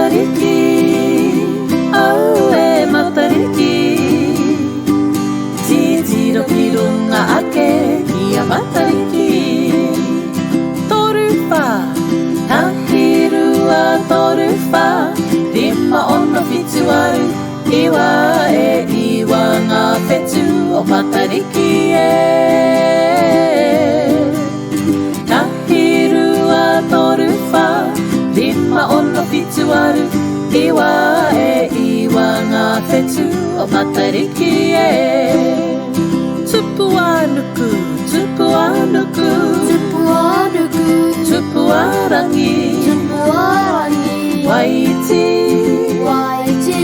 Matariki, oh e Matariki. Titiro pirunga ake kia Matariki. Toruwha, tahirua toruwha. Rima ono whitu aru, iwa e iwa ngā whetū o Matariki e. Tahirua toruwha, rima ono whitu aru, iwa e iwa ngā whetū o Matariki e. Tupuānuku, Tupuānuku, Tupuānuku, Tupuārangi, Tupuārangi, Waitī, Waitī,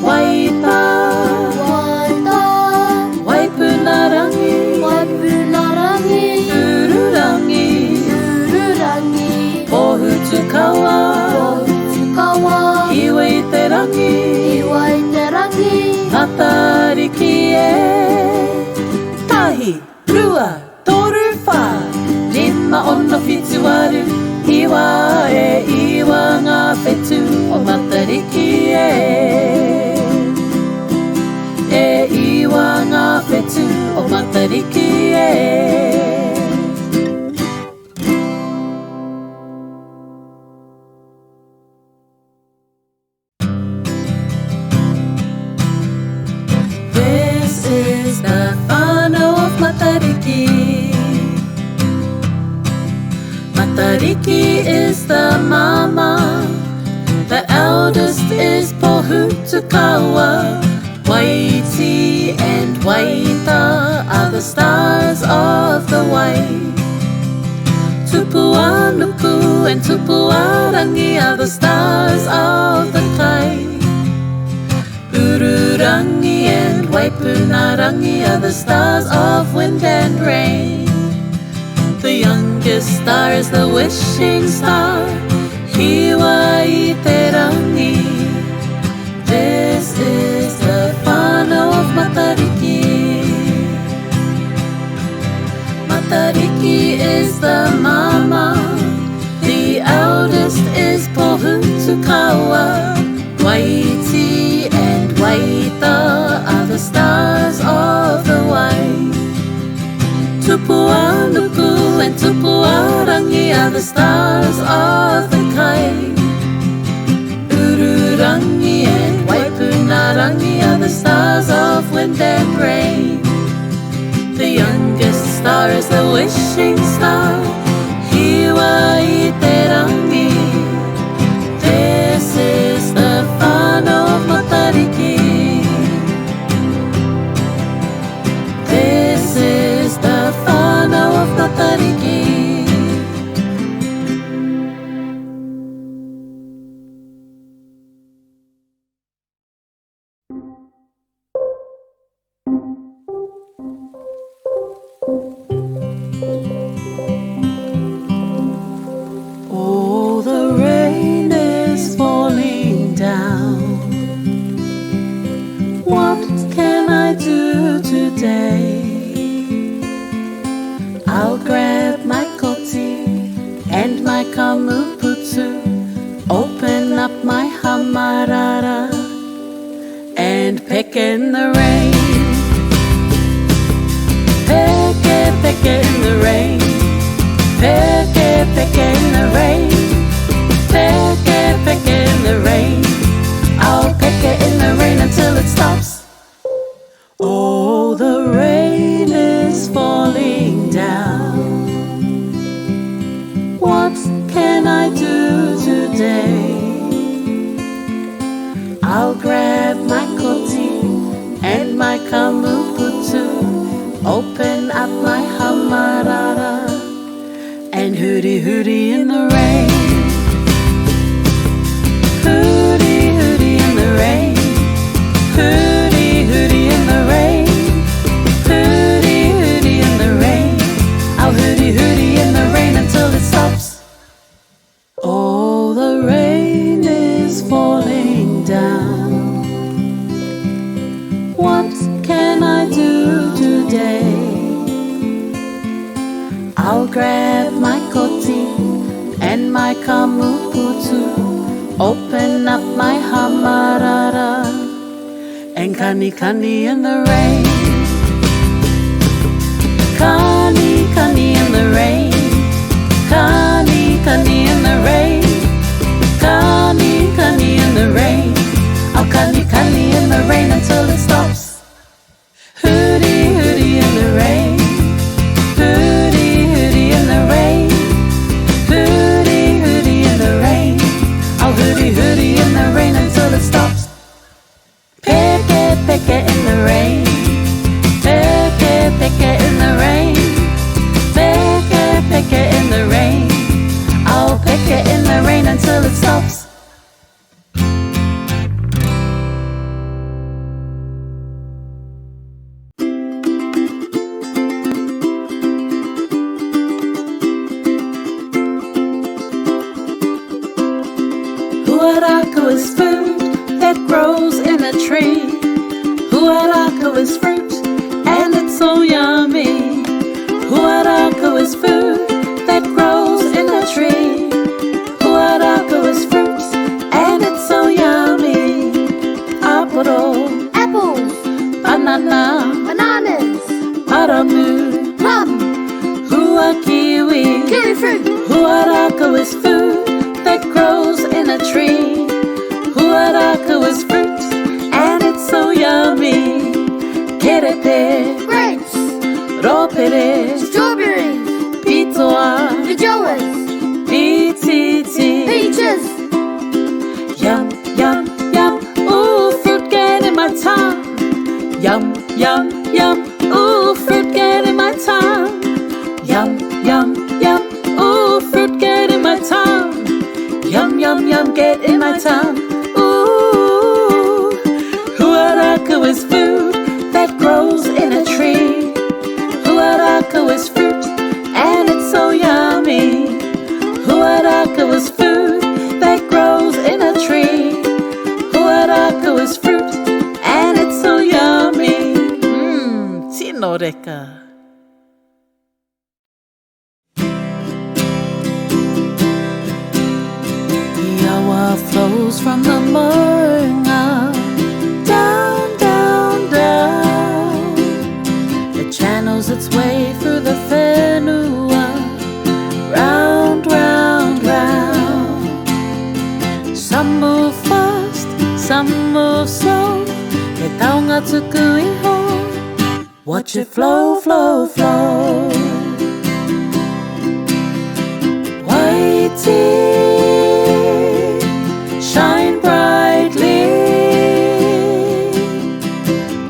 Waitā, Waitā, Waipuna-ā-rangi, Waipuna-ā-rangi, Ururangi, Ururangi, Pōhutukawa, Pōhutukawa, Hiwa-i-te-rangi, Hiwa-i-te-rangi, Matariki e. Tahi, rua, toru, wha, rima ono whitu aru, iwa e iwa ngā whetū o Matariki e. E iwa ngā whetū o Matariki e. This is the Whānau of Matariki. Matariki is the mama, the eldest is Pōhutukawa. Waitī and Waitā are the stars of the Wai. Tupuānuku and Tupuārangi are the stars of the Kai. Ururangi and Waipuna-ā-rangi are the stars of wind and rain. The youngest star is the wishing star, Hiwa-i-te-rangi. This is the Whānau of Matariki. Matariki is the mama, the eldest is Pōhutukawa. Waitī and Waitā are the stars of the Wai. Tupuānuku and Tupuārangi are the stars of the Kai. Ururangi and Waipuna-ā-rangi are the stars of wind and rain. The youngest star is the wishing star, Hiwa-i-te-rangi. This is the Whānau of Matariki. This is the Whānau of Matariki. Oh, the rain is falling down. What can I do today? I'll grab my koti and my kamuputu, open up my hamarara and peck in the rain. Peke, peke in the rain. Peke, peke in the rain. Peke, peke in the rain. I'll peck it in the rain until it stops. Oh, the rain is falling down. What can I do today? I'll grab my koti and my kamuputu, open up my hamarara and hooty hooty in the rain. Hooty hooty in the rain. Hooty hooty in the rain. Hooty hooty in the rain. I'll hooty hooty in the rain until it stops. Oh, the rain is falling down. What can I do today? I'll grab my koti and my kamuputu, Open up my hamarara and kani kani in the rain. Kani kani in the rain. Kani kani in the rain. Kani kani in the rain. I'll kani kani in the rain until it stops. Hootie hootie in the rain. Hootie hootie in the rain. Hootie hootie in the rain. I'll hootie hootie in the rain until it stops. Peke peke in the rain. Peke peke in the rain. Peke peke in the rain. I'll peke in the rain until it stops. Huarākau is food that grows in a tree. Huarākau is fruit and it's so yummy. Huarākau is food that grows in a tree. Huarākau is fruit and it's so yummy. Apple, Apples, banana, bananas, paramu, plum, kiwi. kiwi fruit. Huarākau is food that grows in a tree. Huarākau is fruit and it's so yummy. Kerepe, Grapes, ropere, strawberries, pitoa, feijoas, pititi. peaches. Yum, yum, yum, ooh, fruit get in my tongue. Yum, yum, yum, ooh, fruit get in my tongue. Yum, yum, yum, ooh, fruit get in my tongue. Yum, yum, yum, get in my tongue. Ooh, Huarākau is food that grows in a tree. Huarākau is fruit and it's so yummy. Huarākau is food that grows in a tree. Huarākau is fruit and it's so yummy. Tino reka. Flows from the moringa down, down, down. It channels its way through the whenua, round, round, round. Some move fast, some move slow. E taonga tuku iho, watch it flow, flow, flow. Waitī, shine brightly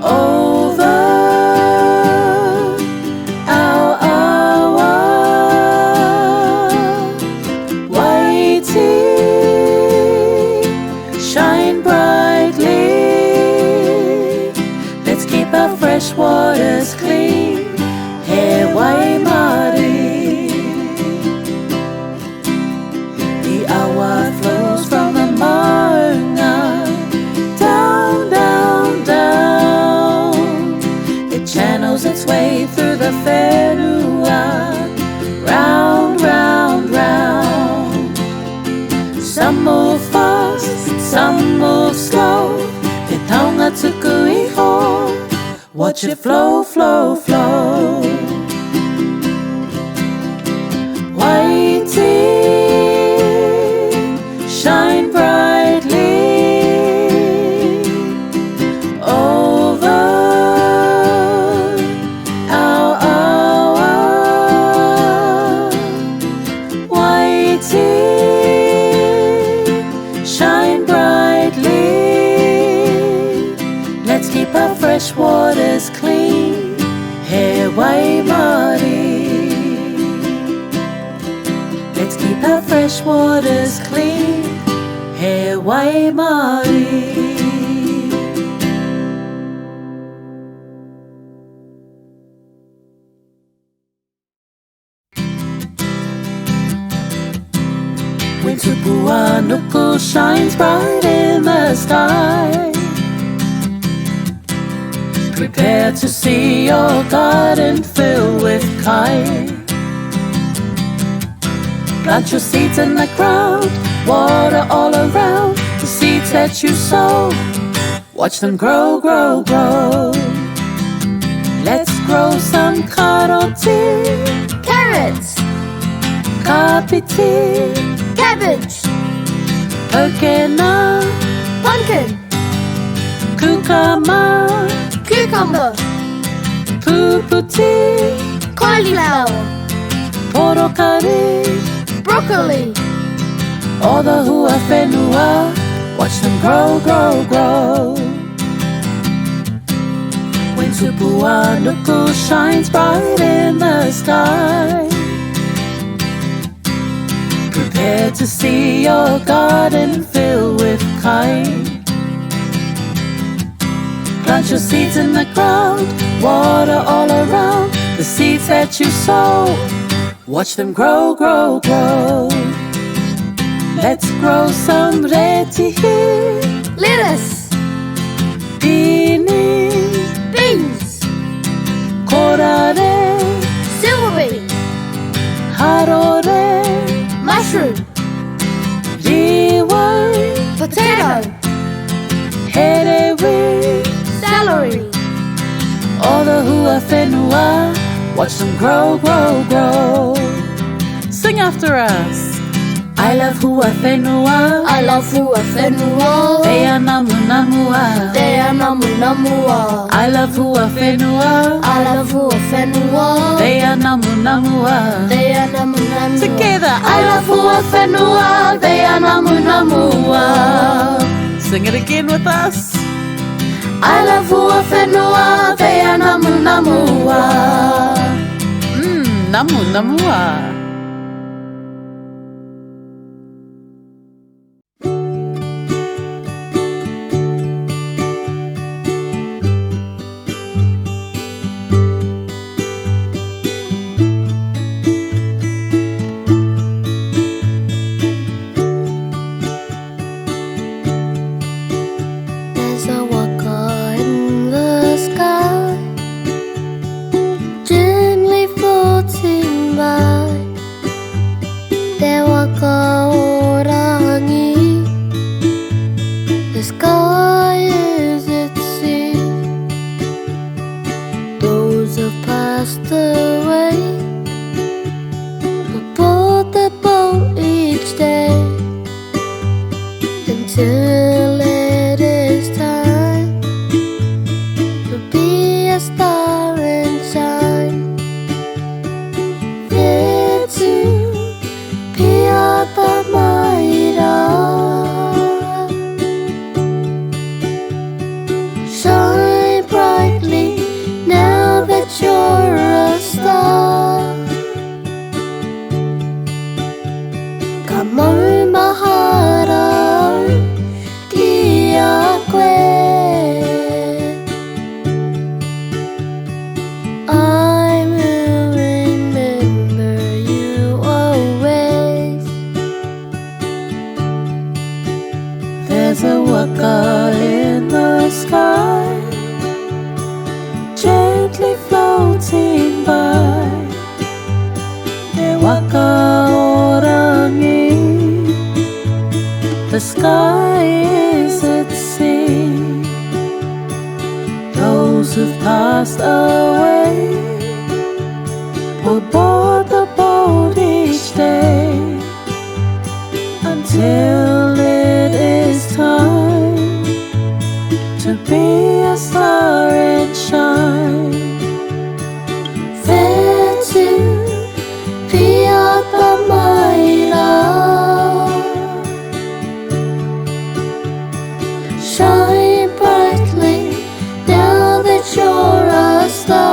over our awa. Waitī, shine brightly. Let's keep our fresh waters clean. Hey, Waimari. The awa flows from the moringa down, down, down. It channels its way through the whenua, round, round, round. Some move fast, some move slow. E taonga tuku iho, watch it flow, flow, flow. Waitī, shine brightly over our awa. Waitī, shine brightly. Let's keep our fresh waters clean. Hey, Waimari. Let's keep our fresh waters clean. Hey, Waimari. When Tupuānuku shines bright in the sky, prepare to see your garden fill with kai. Plant your seeds in the ground water all around the seeds that you sow. Watch them grow, grow, grow. Let's grow some karoti, Carrots, kapiti, cabbage, pokena, pumpkin, kukama, cucumber, puputi, cauliflower, porokari, broccoli, all the Huawhenua. Watch them grow, grow, grow. When Tupuānuku shines bright in the sky, prepare to see your garden filled with kind. Plant your seeds in the ground, water all around the seeds that you sow. Watch them grow, grow, grow. Let's grow some reti, lettuce, pini, beans, korare, celery, harore, mushroom, riwai, potato, herewi, celery. all the Huawhenua. Watch them grow, grow, grow. Sing after us. I love Huawhenua. I love Huawhenua. They are namu namua. They are namu namua. I love Huawhenua. I love Huawhenua. They are namu namua. They are namu namua. Together, I love Huawhenua. They are namu namua. Sing it again with us. I love Huawhenua. They are namu namua. Namu namua. There's a waka in the sky, gently floating by. There waka Ururangi, the sky is its sea. Those have passed away, aboard the boat each day, until it is time to be a star and shine. Whetū, shine brightly now that you're a star. Come on, Mahara, I will remember you always. There's a waka in the sky, gently floating by. There waka Ururangi, the sky is at sea. Those who've passed away will board the boat each day, until it is time to be a star and shine. Whetū, shine brightly now that you're a star.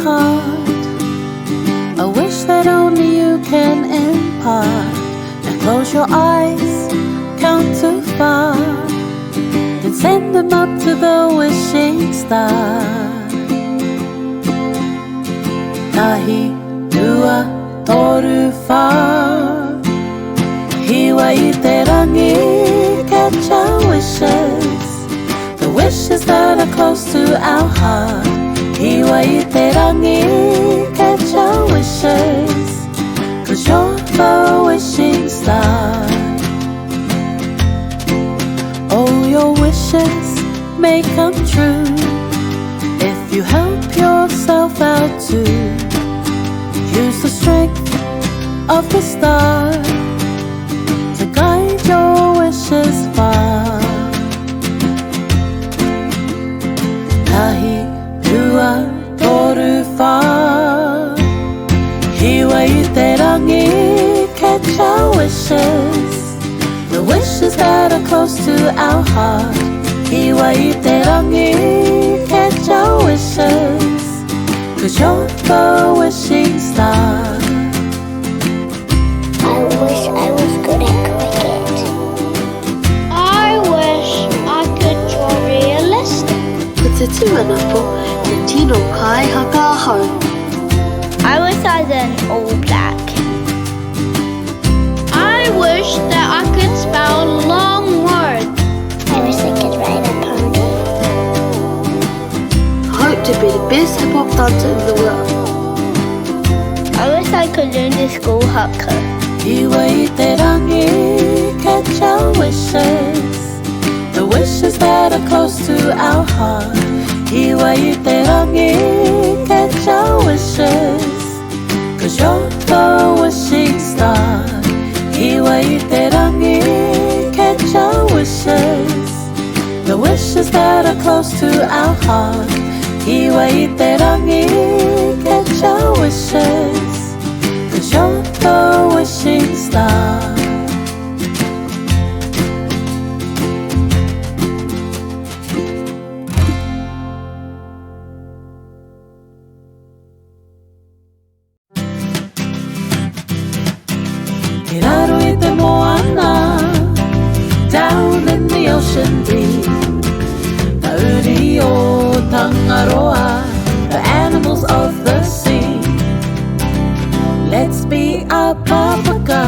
heart, a wish that only you can impart. Now close your eyes, count to 5, then send them up to the wishing star. Tahi, tua, toru, whā. Hiwa-i-te-rangi, catch our wishes, the wishes that are close to our heart. Hiwa-i-te-rangi, catch our wishes, 'cause you're the wishing star. Oh, your wishes may come true if you help yourself out too. Use the strength of the star to guide your wishes far. Tahi, tua, toru, whā. Hiwa-i-te-rangi, catch our wishes, the wishes that are close to our heart. Hiwa-i-te-rangi, catch our wishes, 'cause you're the wishing star. I wish I was good at cricket. I wish I could draw realistic. Ko te tūmanapo, te tino kai hakaahau. I wish I was an All Black. I wish that I could spell long words. I wish I could ride a pony. I hope to be the best hip-hop dancer in the world. I wish I could learn the school haka. Hiwa-i-te-rangi, catch our wishes, the wishes that are close to our heart. Hiwa-i-te-rangi, catch our wishes, 'cause you're the wishing star. Hiwa-i-te-rangi, catch our wishes, the wishes that are close to our heart. Hiwa-i-te-rangi, catch our wishes, 'cause you're the wishing star. Ke raro I te moana, down in the ocean deep. Na uri o Tangaroa, the animals of the sea. Let's be a paprika,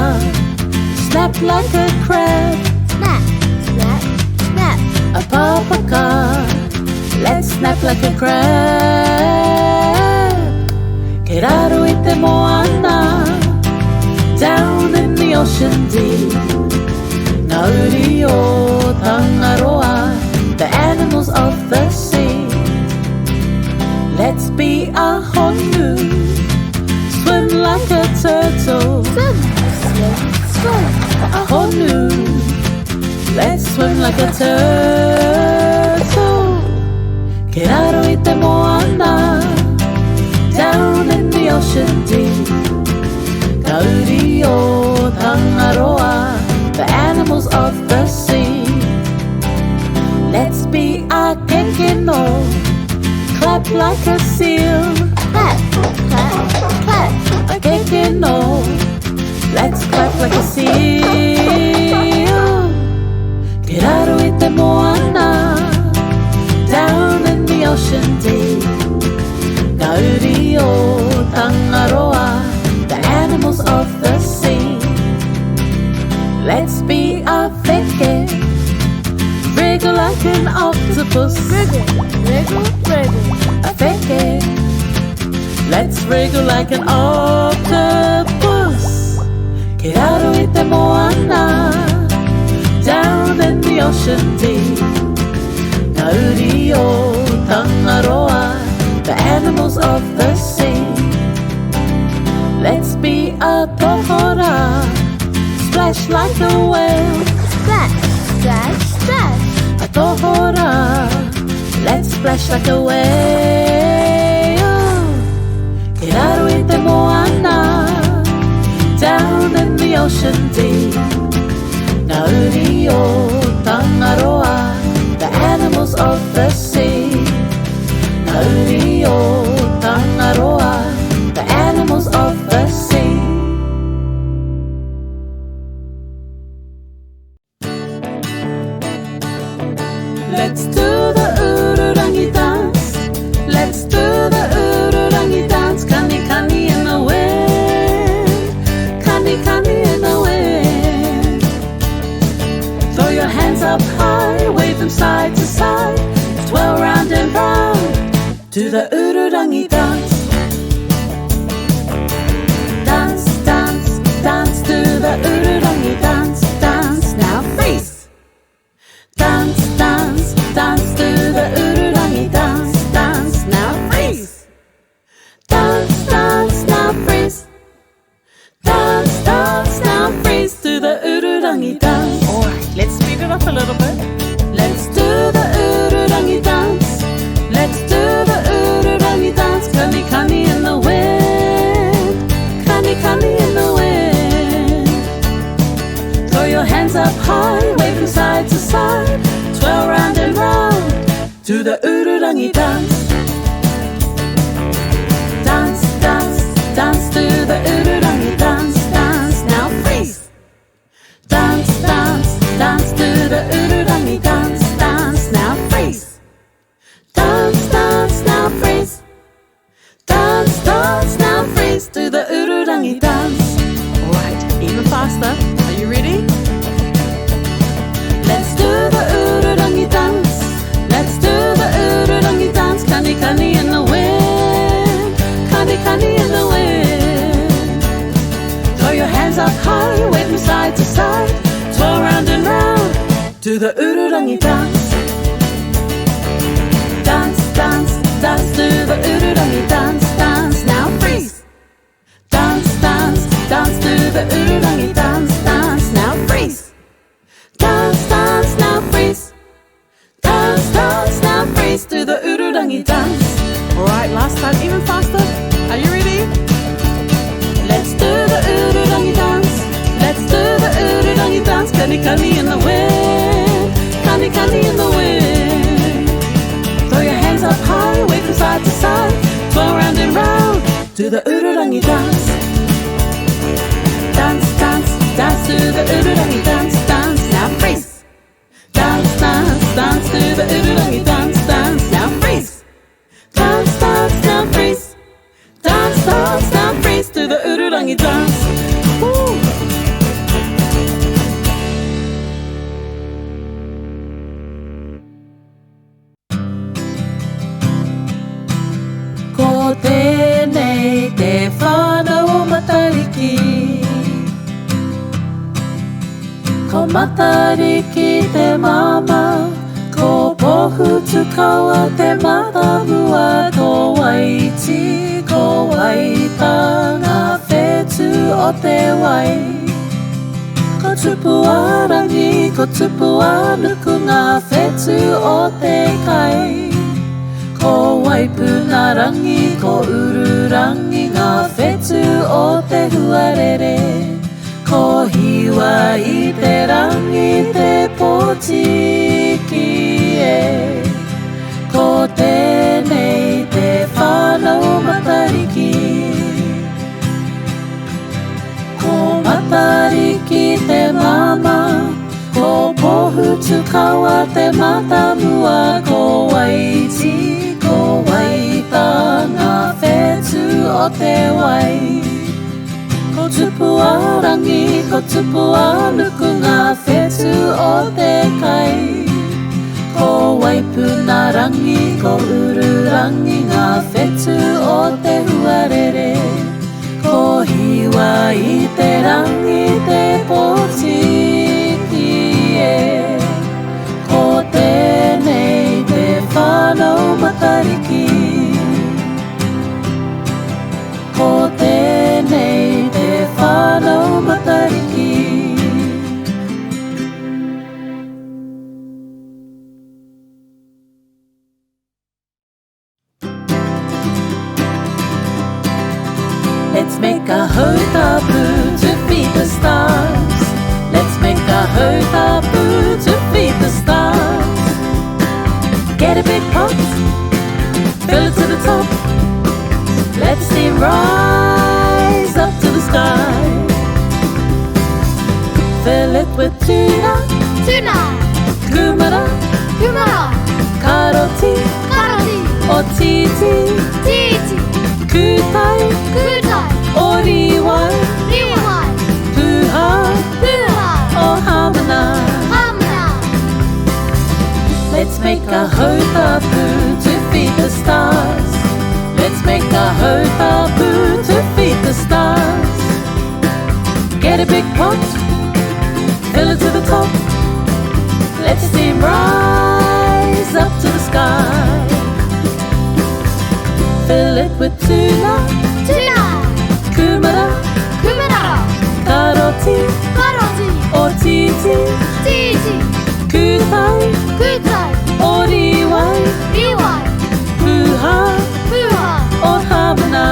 snap like a crab. Snap, snap, snap. A paprika, let's snap like a crab. Ke raro I te moana, down in the ocean deep. Na uri o Tangaroa, the animals of the sea. Let's be a honu, swim like a turtle. Swim, swim, swim. A honu, let's swim like a turtle. Ke raro I te moana, down in the ocean deep. Ka uri o Tangaroa, the animals of the sea. Let's be a kekeno, clap like a seal. Clap, clap, clap. A kekeno, let's clap like a seal. Ke raro I te moana, down in the ocean deep. Ka uri o Tangaroa, the animals of the sea. Let's be a peke, wriggle like an octopus. Wriggle, wriggle, wriggle. A peke, let's wriggle like an octopus. Ke raro I te moana, down in the ocean deep. Ka uri o Tangaroa, the animals of the sea. Let's be a tohora, splash like a whale. Splash, splash, splash. A tohora, let's splash like a whale. Ke raro I te moana, down in the ocean deep. Na uri o Tangaroa, the animals of the sea. Na uri o Tangaroa, Ururangi dance. Dance, dance, dance to the Ururangi dance. Dance, now freeze. Dance, dance, dance to the Ururangi dance. Dance, now freeze. Dance, dance, now freeze. Dance, dance, now freeze to the Ururangi dance. Alright, even faster. Are you ready? Let's do the Ururangi dance. Let's do the Ururangi dance. Kani kani in the wind. Kani kani in the wind. Throw your hands up high, wave from side to side. Twirl round and round to the Ururangi dance. Dance, dance, dance to the Ururangi dance. Dance, now freeze. Dance, dance, dance to the Ururangi dance. Dance, now freeze. Dance, dance, now freeze. Dance, dance, now freeze to the Ururangi dance. Alright, last time, even faster. Are you ready? Let's do the Ururangi dance. Let's do the Ururangi dance. Kani kani in the wind. Kani kani in the wind. Throw your hands up high, wave from side to side. Twirl round and round to the Ururangi dance. Dance, dance, dance to the Ururangi dance. Dance, now freeze. Dance, dance, dance to the Ururangi dance. Dance, now freeze. Dance, dance, now freeze. Dance, dance, now freeze to the Ururangi dance. Woo! Ko tēnei te whānau o Matariki. Ko Matariki te mama. Ko Pōhutukawa te matamua. Ko Waitī, ko Waitā, ngā whetū o te wai. Ko Tupuārangi, ko Tupuānuku, ngā whetū o te kai. Ko Waipuna-ā-rangi, ko Ururangi, ngā whetū o te huarere. Ko Hiwa-i-te-rangi, te pōtiki e. Ko tēnei te whānau Matariki. Ko Matariki te mama. Ko Pōhutukawa te matamua. Ko Waitī, ko Waitā, ngā whetū o te wai. Ko Tupuārangi, ko Tupuānuku, ngā whetū o te kai. Ko Waipuna-ā-rangi, ko Ururangi, ngā whetū o te huarere. Ko Hiwa-i-te-rangi, te pōtiki e. Ko tēnei te whānau Matariki. Ko tēnei te whānau Matariki. Let's make a Hautapu to feed the stars. Let's make a Hautapu to feed the stars. Get a big pot, fill it to the top. Let's steam rise up to the sky. Fill it with tuna, Tuna, kumara, kumara, karoti, karoti, otiti, titi, kutai, kutai, oriwai, riwai, puha, puha, o hamana. hamna. Let's make a Hautapu to feed the stars. Let's make a Hautapu to feed the stars. Get a big pot, fill it to the top. Let's steam rise up to the sky. Fill it with tuna, Tuna, kumara, kumara, karoti, karoti, otiti, titi, kutai, kutai, oriwai, riwai, puha, puha, o hamana.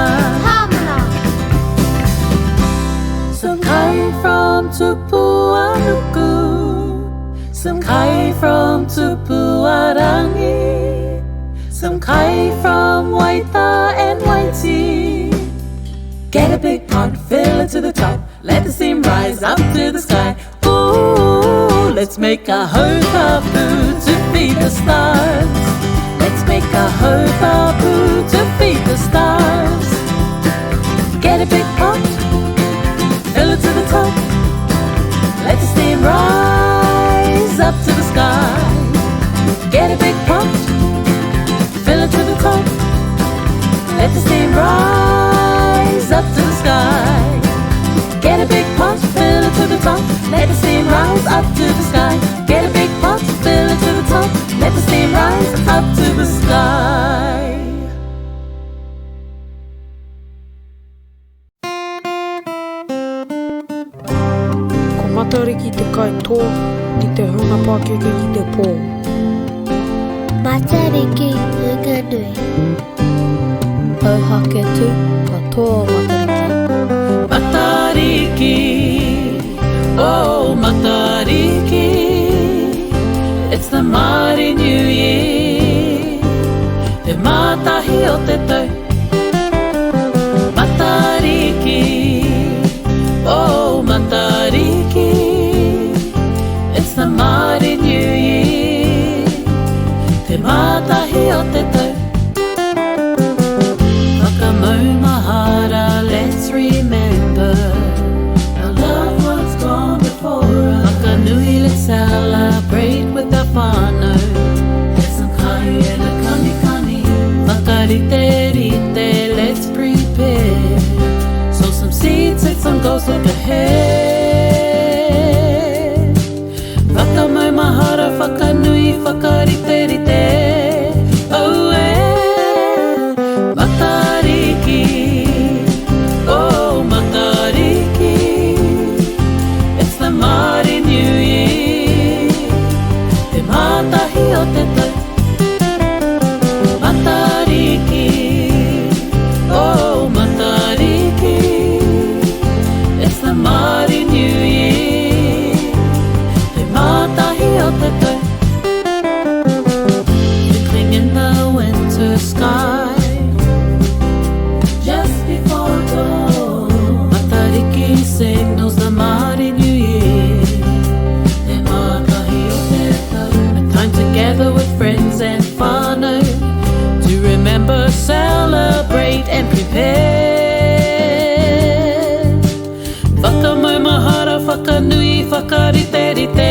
hamna. Some kai from Tupuānuku, some kai from Tupuārangi, some Kai from Waitā and Waitī. Get a big pot, fill it to the top. Let the steam rise up to the sky. Ooh, let's make a Hautapu to feed the stars. Let's make a Hautapu to feed the stars. Get a big pot, fill it to the top. Let the steam rise up to the sky. Get a big pot, fill it to the top. Let the steam rise up to the sky. Get a big pot, fill it to the top. Let the steam rise up to the sky. Get a big pot, fill it to the top. Let the steam rise up to the sky. Ko Matariki te kai tō, i te hunga Pākeke ki te pō. Matariki hunga nui. Auhake tū, ka tō Matariki. Matariki, oh Matariki, it's the Māori New Year. Te Mātahi O Te Tau. Matariki, oh Matariki, it's the Māori New Year. Te Mātahi O Te Tau. Whakamaumahara, let's remember our loved ones gone before us. Whakanui, let's celebrate with our whānau. There's some kai and a kani. Whakarite-rite, let's prepare. Sow some seeds and some goals, look ahead. Whakamaumahara, whakanui, whakarite-rite. Oh, Matariki, oh Matariki, it's the Māori New Year. Te Mātahi O Te Tau. Matariki, oh Matariki, it's the Māori New Year. Te Mātahi O Te Tau. Twinkling in the winter sky. Signals the Māori New Year. Te Mātahi O Te Tau. A time together with friends and whānau to remember, celebrate and prepare. Whakamaumahara, whakanui, whakarite-rite.